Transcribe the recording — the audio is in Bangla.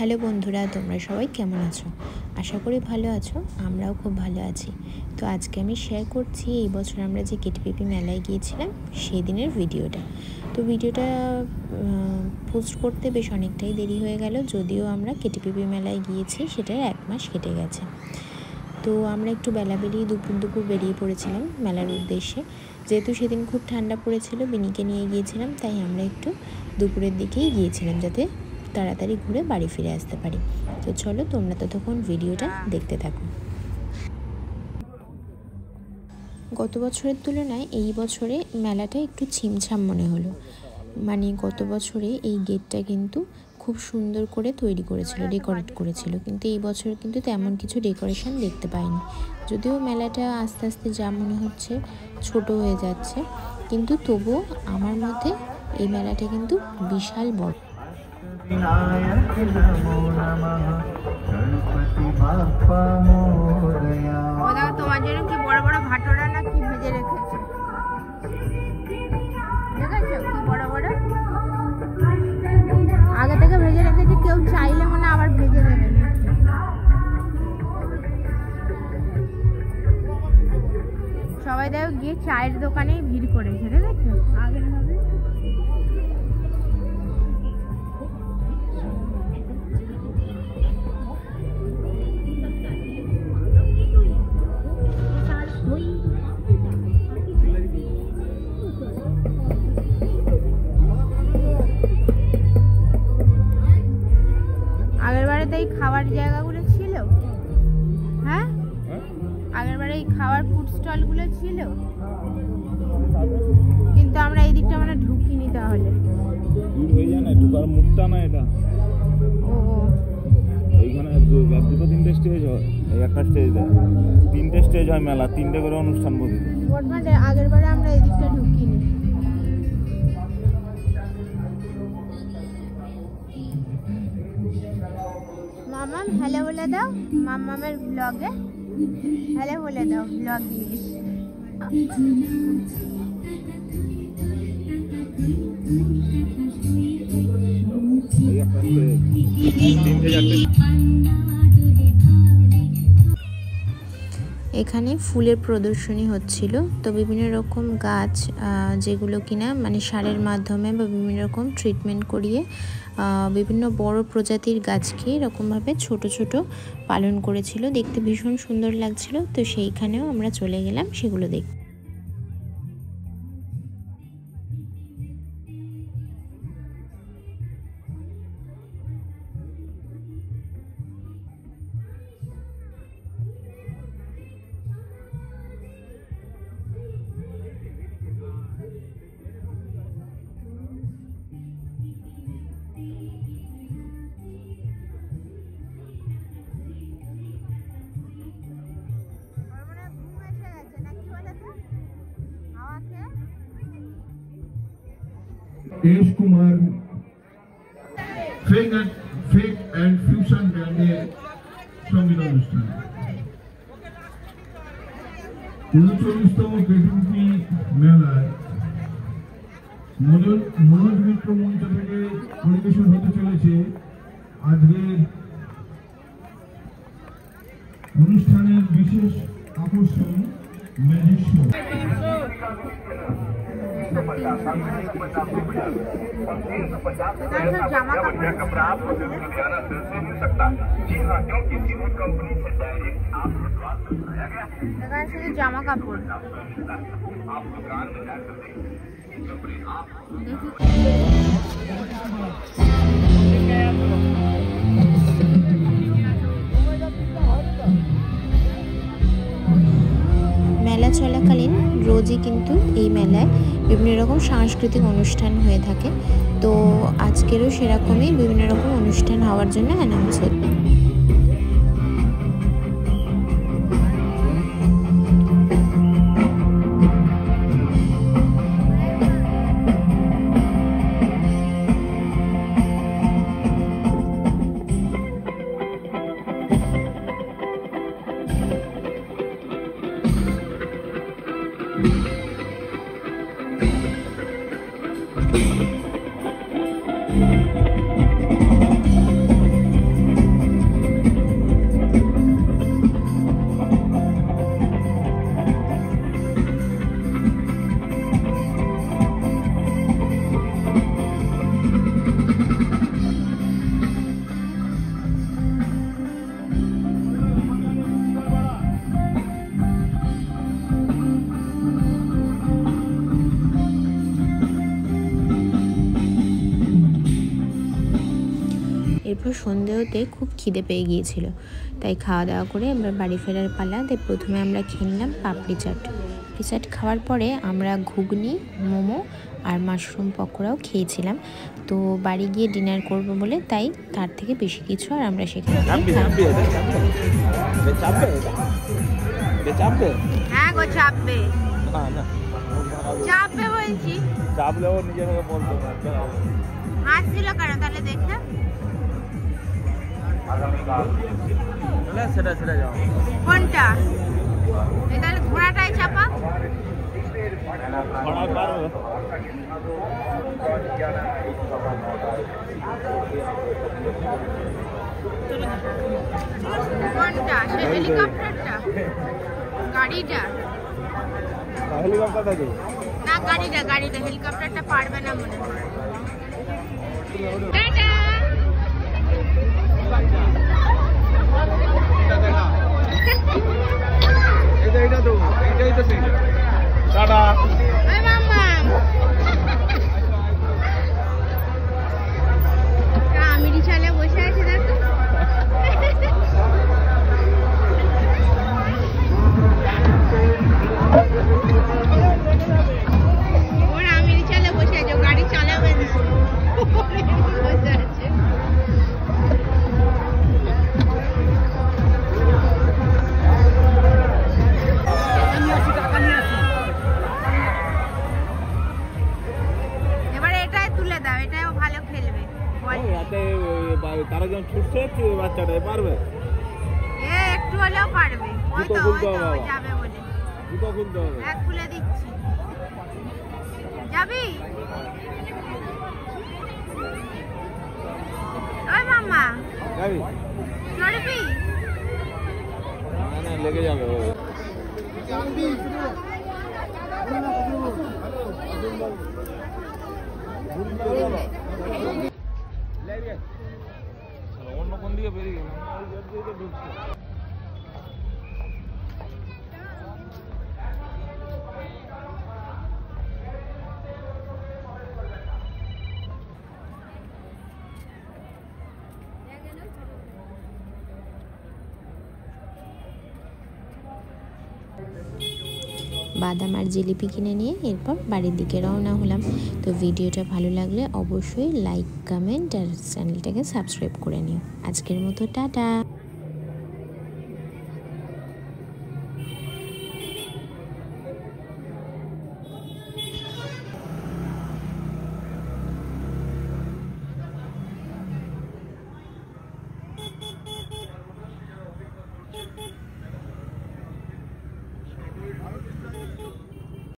হ্যালো বন্ধুরা, তোমরা সবাই কেমন আছো? আশা করি ভালো আছো। আমরাও খুব ভালো আছি। তো আজকে আমি শেয়ার করছি এই বছর আমরা যে কেটিপিপি মেলায় গিয়েছিলাম সেই দিনের ভিডিওটা। তো ভিডিওটা পোস্ট করতে বেশ অনেকটাই দেরি হয়ে গেল, যদিও আমরা কেটিপিপি মেলায় গিয়েছি সেটার 1 মাস কেটে গেছে। তো আমরা একটু বেলাবেলি দুপুর বেরিয়ে পড়েছিলাম মেলার উদ্দেশ্যে। যেহেতু সেদিন খুব ঠান্ডা পড়েছিল, বিনিকে নিয়ে গিয়েছিলাম, তাই আমরা একটু দুপুরের দিকেই গিয়েছিলাম যাতে তাড়াতাড়ি ঘুরে বাড়ি ফিরে আসতে পারি। তো চলো, তোমরা ততক্ষণ ভিডিওটা দেখতে থাকো। গত বছরের তুলনায় এই বছরে মেলাটা একটু ছিমছাম মনে হলো। মানে গত বছরে এই গেটটা কিন্তু খুব সুন্দর করে তৈরি করেছিল, ডেকোরেট করেছিল, কিন্তু এই বছর কিন্তু তেমন কিছু ডেকোরেশন দেখতে পাইনি। যদিও মেলাটা আস্তে আস্তে যা মনে হচ্ছে ছোট হয়ে যাচ্ছে, কিন্তু তবুও আমার মধ্যে এই মেলাটা কিন্তু বিশাল বড়। তোমার জন্য কি বড় বড় ভাটোরা না কি ভেজে রেখেছে, দেখেছো কি বড় বড় আগে থেকে ভেজে রেখেছে। কেউ চাইলে মনে আবার ভেজে দেবে। সবাই দেখো গিয়ে চায়ের দোকানে ভিড় করেছে, দেখেছো আগের ভাবে। এই খাবার জায়গাগুলো ছিল, হ্যাঁ আগেরবারে এই খাবার ফুড স্টল গুলো ছিল, কিন্তু আমরা এই দিকটা মানে ঢুকিনি। তাহলে ভিড় হয়ে যায় না, ঢুকার মুখটা না এটা। ও এইখানে দুটো তিনটে স্টেজ হয়, এই একটা স্টেজ দেয়, 3টে স্টেজ হয় মেলা, 3টে করে অনুষ্ঠান বসে। বর্তমানে আগেরবারে আমরা এই দিকটা ঢুকিনি। মামাম হ্যালো বলে দাও, মামামের ব্লগে হ্যালো বলে দাও, ব্লগ ইংলিশ। এখানে ফুলের প্রদর্শনী হচ্ছিল। তো বিভিন্ন রকম গাছ, যেগুলো কিনা মানে সারের মাধ্যমে বা বিভিন্ন রকম ট্রিটমেন্ট করিয়ে বিভিন্ন বড় প্রজাতির গাছকে এরকমভাবে ছোট ছোট পালন করেছিল। দেখতে ভীষণ সুন্দর লাগছিল। তো সেইখানেও আমরা চলে গেলাম সেগুলো দেখতে। एश कुमार फेक एंड फ्यूशन बैंडेर संगीत अनुष्ठान 39তম কেটিপিপি মেলায় মনোজ মিত্র মঞ্চ থেকে পরিবেশন হতে চলেছে আজকের অনুষ্ঠানের বিশেষ আকর্ষণ ম্যাজিক শো। জামা কাপড় মেলা চলাকালীন রোজই কিন্তু এই মেলায় বিভিন্ন রকম সাংস্কৃতিক অনুষ্ঠান হয়ে থাকে। তো আজকেরও সেরকমই বিভিন্ন রকম অনুষ্ঠান হওয়ার জন্য অ্যানাউন্স হচ্ছে। এরপর সন্ধে হতে খুব খিদে পেয়ে গিয়েছিল, তাই খাওয়া দাওয়া করে আমরা বাড়ি ফেরার পালা। তাই প্রথমে আমরা খেয়ে নিলাম পাপড়ি চাট। পাপড়ি চাট খাওয়ার পরে আমরা ঘুগনি, মোমো আর মাশরুম পকোড়াও খেয়েছিলাম। তো বাড়ি গিয়ে ডিনার করব বলে তাই তার থেকে বেশি কিছু আর আমরা সেখানে হ্যাঁ গো চাপবে, চাপবে বলছি। চাপলেও নিজের বলতো হাসছিল কেন তাহলে দেখে? সেটা সেটা যাও কোনটা? তাহলে ঘোড়াটাই চাপা। ঘোড়ায় পারবে কোনটা? সে হেলিকপ্টারটা, গাড়িটা? হেলিকপ্টারটা কি? না গাড়িটা, গাড়িটা। হেলিকপ্টারটা পারবে না মনে হয়। টাটা। এইটা তো এইটাই তো সেইটা। টাটা। ওই মাম্মা, আমি রিচালে বসে আছি দেখো। ওরা আমি রিচালে বসে আছে, গাড়ি চালাবে না, বসে আছে। এবারে এটাই তুলে দাও, এটাও ভালো খেলবে। তারা যখন ছুটছে বাচ্চাটা পারবে, এ একটু হলেও পারবে। ওই তো ওই তো যাবে বলে জুতো খুলতে হবে। এক খুলে দিচ্ছি। যাবি? ওই মাম্মা যাবি? চড়বি? না লেগে যাবে। অন্য কোন দিকে বেরিয়ে গেল? বাদাম আর জিলিপি কিনে নিয়ে এরপর বাড়ির দিকে রওনা হলাম। তো ভিডিওটা ভালো লাগলে অবশ্যই লাইক, কমেন্ট আর চ্যানেলটাকে সাবস্ক্রাইব করে নিও। আজকের মতো টাটা।